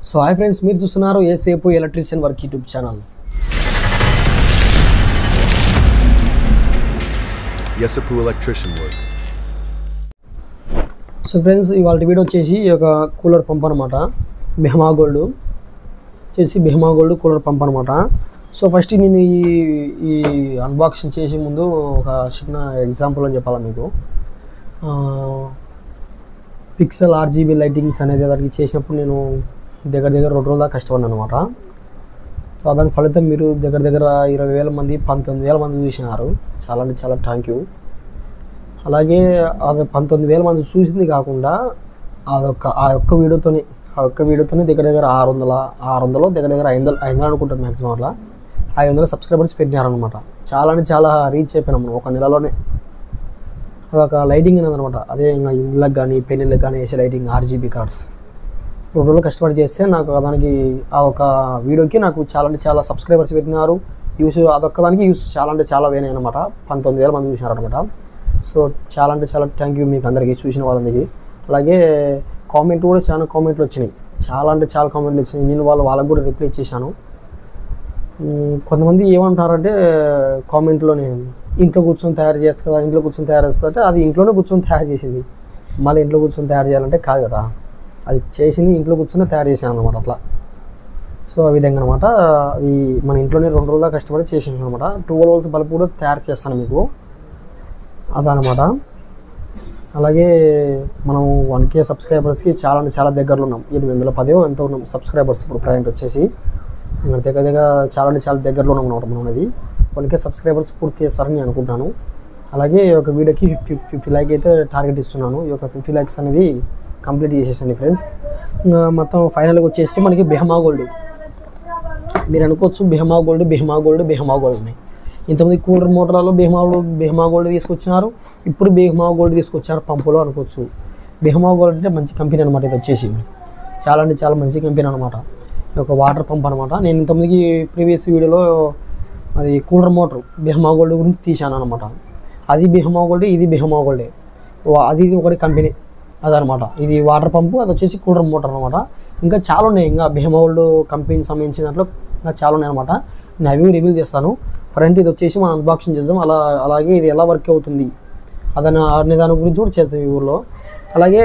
So hi friends, మీరు చూస్తున్నారు ఏసేపు electrician work YouTube channel. Yesapu Electrician Work. So friends, ఇవాళ video వచ్చేసి ఒక కూలర్ పంప్ అనమాట. బెహమా గోల్డ్ కూలర్ పంప్ అనమాట. సో ఫస్ట్ నేను ఈ అన్బాక్సింగ్ చేసే ముందు ఒక చిన్న ఎగ్జాంపుల్ అని చెప్పాలి మీకు. పిక్సెల్ RGB లైటింగ్స్ అనేది దానికి చేసినప్పుడు నేను దగ్గర 2 రోజుల దాకా కష్టపడినాను అనమాట. సో దాని ఫలితం మీరు దగ్గర 20,000 మంది 19,000 మంది చూసినారు. చాలా అంటే చాలా థ్యాంక్ యూ. అలాగే అది 19,000 మంది చూసింది కాకుండా ఆ ఒక్క వీడియోతోనే దగ్గర 600 దగ్గర 500 అనుకుంటాను మ్యాక్సిమం. అట్లా 500 సబ్స్క్రైబర్స్ పెట్టినారనమాట. చాలా అంటే చాలా రీచ్ అయిపోయినాం మనం ఒక నెలలోనే. అదొక లైటింగ్ అనేది అనమాట. అదే ఇంకా ఇళ్ళకి కానీ పెళ్ళిళ్ళకి కానీ వేసే లైటింగ్ RGB కార్డ్స్ 2 రోజులు కష్టపడి చేస్తే నాకు దానికి ఆ ఒక వీడియోకి నాకు చాలా అంటే చాలా సబ్స్క్రైబర్స్ పెట్టినారు. అదొక్కదానికి యూస్ చాలా అంటే చాలా వేనాయి అనమాట. 19,000 మంది చూసినారనమాట. సో చాలా అంటే చాలా థ్యాంక్ యూ మీకు అందరికీ, చూసిన వాళ్ళందరికీ. అలాగే కామెంట్ కూడా చాలా కామెంట్లు వచ్చినాయి. చాలా అంటే చాలా కామెంట్లు వచ్చినాయి. నేను వాళ్ళకు కూడా రిప్లై ఇచ్చేసాను. కొంతమంది ఏమంటారంటే కామెంట్లోనే, ఇంట్లో కూర్చొని తయారు చేయొచ్చు కదా, ఇంట్లో కూర్చొని తయారు చేస్తుంటే అది ఇంట్లోనే కూర్చొని తయారు చేసింది, మళ్ళీ ఇంట్లో కూర్చొని తయారు చేయాలంటే కాదు కదా, అది చేసింది ఇంట్లో కూర్చొని తయారు చేశాను అనమాట. అట్లా సో ఆ విధంగా అనమాట. అది మన ఇంట్లోనే 2 రోజుల దాకా కష్టపడి చేసాను అనమాట. 12 volts బల్బ్ కూడా తయారు చేస్తాను మీకు, అదనమాట. అలాగే మనం 1K సబ్స్క్రైబర్స్కి చాలా అంటే చాలా దగ్గరలో ఉన్నాం. 810 ఎంతో ఉన్నాం సబ్స్క్రైబర్స్ ఇప్పుడు ప్రజెంట్ వచ్చేసి. దగ్గర చాలా అంటే చాలా దగ్గరలో ఉన్నాం అనమాట మనం. అది 1K సబ్స్క్రైబర్స్ పూర్తి చేస్తారని నేను అనుకుంటున్నాను. అలాగే ఒక వీడియోకి 50 లైక్ అయితే టార్గెట్ ఇస్తున్నాను. ఈ యొక్క 50 లైక్స్ అనేది కంప్లీట్ చేసేసండి ఫ్రెండ్స్. మొత్తం ఫైనల్గా వచ్చేసి మనకి బెహమా గోల్డ్. మీరు అనుకోవచ్చు బెహమా గోల్డ్ ఉన్నాయి. ఇంతమంది కూలర్ మోటార్లలో బెహమా గోల్డ్ తీసుకొచ్చినారు, ఇప్పుడు బెహమా గోల్డ్ తీసుకొచ్చారు పంపులో అనుకోవచ్చు. బెహమా గోల్డ్ అంటే మంచి కంపెనీ అనమాట. ఇది వచ్చేసి చాలా అంటే చాలా మంచి కంపెనీ అనమాట. ఇది ఒక వాటర్ పంప్ అనమాట. నేను ఇంతమందికి ప్రీవియస్ వీడియోలో అది కూలర్ మోటార్ బెహమా గోల్డ్ గురించి తీశాను అనమాట. అది బెహమా గోల్డ్, ఇది బెహమా గోల్డే. ఇది ఒకటి కంపెనీ అదనమాట. ఇది వాటర్ పంపు, అది వచ్చేసి కూలర్ మోటార్ అనమాట. ఇంకా చాలా ఉన్నాయి. ఇంకా బెహమా గోల్డ్ కంపెనీకి సంబంధించిన దాంట్లో ఇంకా చాలా ఉన్నాయి అనమాట. నేను అవి రివీల్ చేస్తాను. ఫ్రంట్ ఇది వచ్చేసి మనం అన్బాక్సింగ్ చేద్దాం. అలాగే ఇది ఎలా వర్క్ అవుతుంది అనే దాని గురించి కూడా చేస్తాం ఈ ఊళ్ళో. అలాగే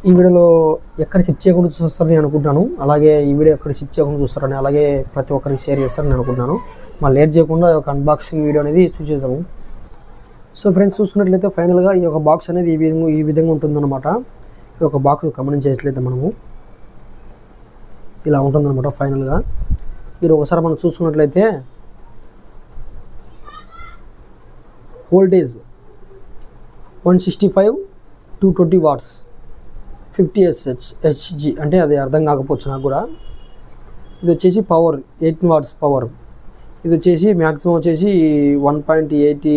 ఈ వీడియోలో ఎక్కడ షిఫ్ట్ చేయకుండా చూస్తారని నేను అనుకుంటున్నాను. అలాగే ఈ వీడియో ఎక్కడ షిఫ్ట్ చేయకుండా చూస్తారని, అలాగే ప్రతి ఒక్కరికి షేర్ చేస్తారని నేను అనుకుంటున్నాను. మళ్ళీ లేట్ చేయకుండా ఒక అన్బాక్సింగ్ వీడియో అనేది చూసేద్దాము. సో ఫ్రెండ్స్, చూసుకున్నట్లయితే ఫైనల్గా ఈ యొక్క బాక్స్ అనేది ఈ విధంగా ఉంటుందన్నమాట. ఈ యొక్క బాక్స్ గమనించేట్లయితే మనము ఇలా ఉంటుందన్నమాట ఫైనల్గా. ఇది ఒకసారి మనం చూసుకున్నట్లయితే వోల్టేజ్ 165 220 వాట్స్ 50 SHG అంటే అది అర్థం కాకపోవచ్చు నాకు కూడా. ఇది వచ్చేసి పవర్ 8 watts పవర్. ఇది వచ్చేసి మ్యాక్సిమం వచ్చేసి 1.80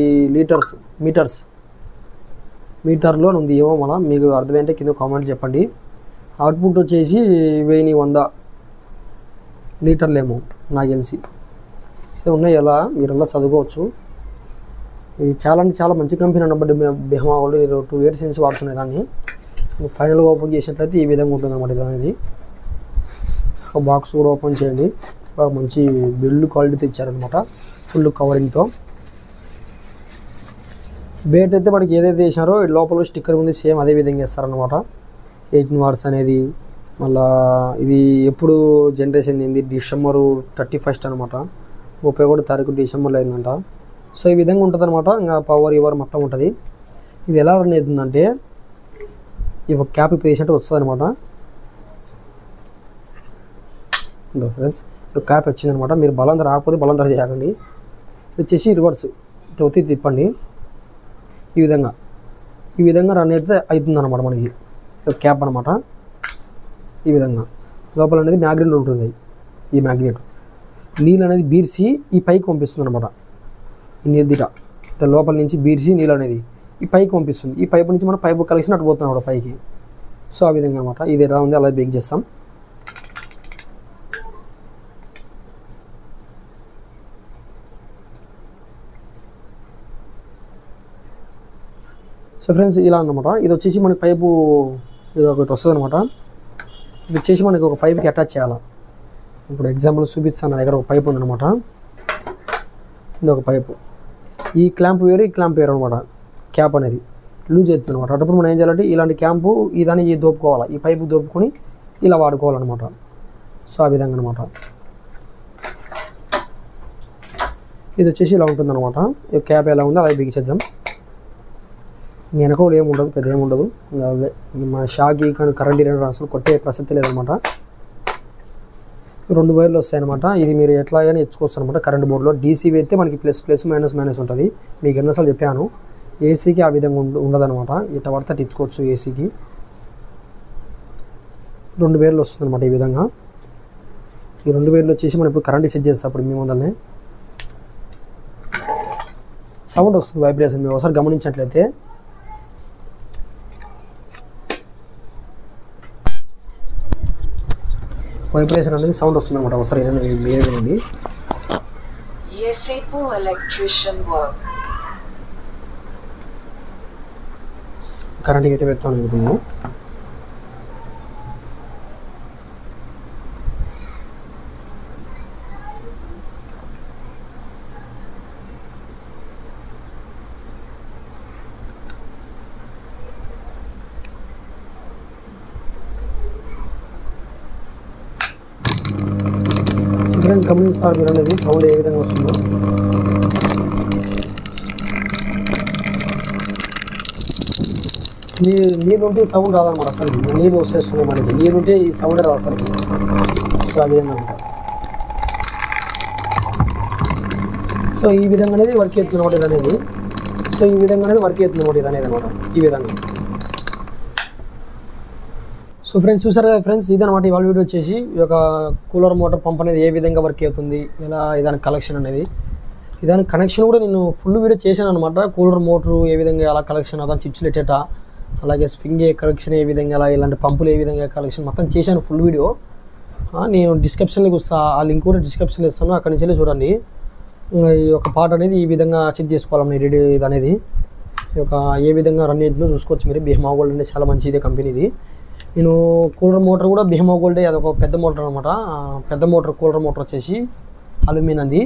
మీటర్లో ఉంది. ఏమో మన మీకు అర్థమైంటే కింద కామెంట్ చెప్పండి. అవుట్పుట్ వచ్చేసి 1100 లీటర్లేమో నాకు తెలిసి. ఇది ఉన్నాయి, ఎలా మీరు ఎలా చదువుకోవచ్చు. ఇది చాలా అంటే చాలా మంచి కంపెనీ అన్నమాట బెహమా గోల్డ్. 2 years నుంచి వాడుతున్నాయి దాన్ని. ఫైనల్గా ఓపెన్ చేసినట్లయితే ఈ విధంగా ఉంటుంది అన్నమాట. ఇది అనేది ఒక బాక్స్ కూడా ఓపెన్ చేయండి. బాగా మంచి బిల్డ్ క్వాలిటీ ఇచ్చారనమాట, ఫుల్ కవరింగ్తో. బేట్ అయితే మనకి ఏదైతే వేసారో లోపల స్టిక్కర్ ఉంది, సేమ్ అదే విధంగా వేస్తారనమాట. 18 watts అనేది. మళ్ళీ ఇది ఎప్పుడు జనరేషన్ అయింది, December 31st అనమాట. 31వ తారీఖు డిసెంబర్లో అయిందంట. సో ఈ విధంగా ఉంటుంది అనమాట. ఇంకా పవర్ మొత్తం ఉంటుంది. ఇది ఎలా రన్ అవుతుందంటే ఈ ఒక క్యాప్ ఇప్పుడు వేసినట్టు వస్తుంది అనమాట. ఫ్రెండ్స్, ఈ క్యాప్ వచ్చిందనమాట. మీరు బలంగా రాకపోతే బలంగా చేయకండి. ఇది వచ్చేసి రివర్స్ ఒత్తి తిప్పండి. ఈ విధంగా రన్ అయితే అవుతుందన్నమాట మనకి క్యాప్ అనమాట. ఈ విధంగా లోపల అనేది మ్యాగ్నెట్ ఉంటుంది. ఈ మ్యాగ్నెట్ నీళ్ళు అనేది బీర్చి ఈ పైకి పంపిస్తుంది అనమాట. ఈ నీళ్ళ లోపల నుంచి బీర్చి నీళ్ళు అనేది ఈ పైకి పంపిస్తుంది. ఈ పైపు నుంచి మనం పైపు కలిసి అటు పోతున్నాం కూడా పైకి. సో ఆ విధంగా అనమాట. ఇది ఎలా ఉంది అలా బేక్ చేస్తాం. సో ఫ్రెండ్స్, ఇలా అన్నమాట. ఇది వచ్చేసి మనకి పైపు ఇది ఒకటి వస్తుంది అనమాట. ఇది వచ్చేసి మనకి ఒక పైప్కి అటాచ్ చేయాలి. ఇప్పుడు ఎగ్జాంపుల్ చూపిస్తాను. నా దగ్గర ఒక పైప్ ఉందన్నమాట. ఇది ఒక పైపు. ఈ క్లాంప్ వేరు, ఈ క్లాంప్ వేరు అనమాట. క్యాప్ అనేది లూజ్ అవుతుంది అనమాట. అప్పుడు మనం ఏం చేయాలంటే ఇలాంటి క్యాంపు ఈ దాన్ని దోపుకోవాలి. ఈ పైపు దోపుకొని ఇలా వాడుకోవాలన్నమాట. సో ఆ విధంగా అనమాట. ఇది వచ్చేసి ఇలా ఉంటుందన్నమాట. ఈ క్యాప్ ఎలా ఉందో అలా బిగించేద్దాం. వెనక ఏమి ఉండదు, పెద్ద ఏమి ఉండదు. మన షాకి కానీ కరెంట్ అసలు కొట్టే ప్రసక్తి లేదనమాట. 2 వైర్లు వస్తాయన్నమాట. ఇది మీరు ఎట్లా అయినా ఇచ్చుకోవచ్చు అనమాట. కరెంట్ బోర్డులో డీసీవి అయితే మనకి ప్లస్ మైనస్ ఉంటుంది. మీకు ఎన్నోసార్లు చెప్పాను. ఏసీకి ఆ విధంగా ఉండదన్నమాట. ఇట్లా పడితే ఇచ్చుకోవచ్చు. ఏసీకి 2 వైర్లు వస్తుంది అనమాట. ఈ విధంగా ఈ 2 వైర్లు వచ్చేసి మనం ఇప్పుడు కరెంట్ సెట్ చేస్తాం. అప్పుడు మీ ముందరనే సౌండ్ వస్తుంది, వైబ్రేషన్. మీరు ఒకసారి గమనించినట్లయితే వైబ్రేషన్ అనేది సౌండ్ వస్తుంది అనమాట. ఒకసారి మీరే వినండి. కరెంట్ గట్టి పెడతాను అనుకున్నాను. ఫ్రెండ్స్ గమనిస్తారు మీరు అనేది సౌండ్ ఏ విధంగా వస్తుందో. నీరు ఉంటే సౌండ్ రాదన్నమాట. అసలు నీరు వచ్చేస్తున్నాయి మనకి. నీరు ఉంటే ఈ సౌండ్ రాదు అసలుకి. సో ఆ విధంగా అనమాట. సో ఈ విధంగా అనేది వర్క్ అవుతుంది అనమాట ఇది అనేది. సో ఈ విధంగా అనేది వర్క్ అవుతుంది అనమాట ఇది అనేది అనమాట. ఈ విధంగా. సో ఫ్రెండ్స్ చూసారు కదా ఫ్రెండ్స్, ఇదనమాట ఇవాళ వీడియో వచ్చేసి ఈ యొక్క కూలర్ మోటార్ పంప్ అనేది ఏ విధంగా వర్క్ అవుతుంది, ఎలా ఇదానికి కలెక్షన్ అనేది. ఇదానికి కనెక్షన్ కూడా నేను ఫుల్ వీడియో చేశాను అనమాట. కూలర్ మోటరు ఏ విధంగా ఎలా కలెక్షన్, అదాని చిచ్చులు ఎట్టేట, అలాగే స్వింగ్ కలెక్షన్ ఏ విధంగా, అలా ఇలాంటి పంపులు ఏ విధంగా కలెక్షన్ మొత్తం చేశాను ఫుల్ వీడియో. నేను డిస్క్రిప్షన్లోకి వస్తా, ఆ లింక్ కూడా డిస్క్రిప్షన్లో ఇస్తాను. అక్కడి నుంచి చూడండి. ఈ యొక్క పార్ట్ అనేది ఈ విధంగా చెక్ చేసుకోవాలి రెడీ ఇది అనేది. ఈ యొక్క ఏ విధంగా రన్ అవుతుందో చూసుకోవచ్చు మీరు. బిహమా గోల్డ్ అనేది చాలా మంచిది కంపెనీది. నేను కూలర్ మోటార్ కూడా బిహమా గోల్డే, అదొక పెద్ద మోటార్ అనమాట. పెద్ద మోటార్ కూలర్ మోటార్ వచ్చేసి అల్యూమినియంది.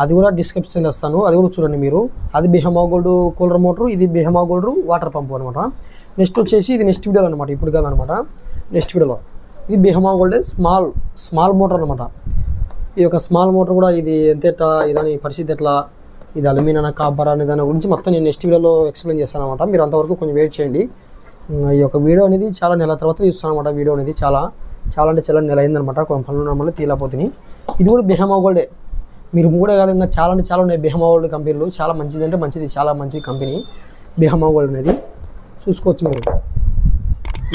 అది కూడా డిస్క్రిప్షన్లో ఇస్తాను, అది కూడా చూడండి మీరు. అది బిహమా గోల్డ్ కూలర్ మోటారు, ఇది బిహమా గోల్డ్ వాటర్ పంపు అనమాట. నెక్స్ట్ వచ్చేసి ఇది నెక్స్ట్ వీడియోలో అనమాట, ఇప్పుడు కాదనమాట, నెక్స్ట్ వీడియోలో. ఇది బిహమా గోల్డ్ స్మాల్ మోటార్ అనమాట. ఈ యొక్క స్మాల్ మోటార్ కూడా ఇది ఎంత ఎట్లా, ఇదాని పరిస్థితి ఎట్లా, ఇది అల్యూమినియం కాపర్ అనే దాని గురించి మొత్తం నేను నెక్స్ట్ వీడియోలో ఎక్స్ప్లెయిన్ చేస్తాను అనమాట. మీరు అంతవరకు కొంచెం వెయిట్ చేయండి. ఈ యొక్క వీడియో అనేది చాలా నెల తర్వాత తీస్తాను అనమాట. వీడియో అనేది చాలా అంటే చాలా నెల అయిందనమాట. కొన్ని పనులు నమ్మల్ని తీయలేకపోతున్నాయి. ఇది కూడా బిహమా గోల్డే. మీరు కూడా కాదు, ఇంకా చాలా ఉన్నాయి బిహమా గోల్డ్ కంపెనీలు. చాలా మంచిది అంటే మంచిది, చాలా మంచి కంపెనీ బిహమా గోల్డ్ అనేది. చూసుకోవచ్చు మీరు.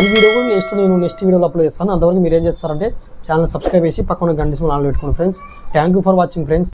ఈ వీడియో కూడా నేను నెక్స్ట్ వీడియోలో అప్లోడ్ చేస్తాను. అంతవరకు మీరు ఏం చేస్తారంటే ఛానల్ సబ్స్క్రైబ్ చేసి పక్కన గంట సింబల్ ఆన్ పెట్టుకోండి friends. Thank you for watching friends.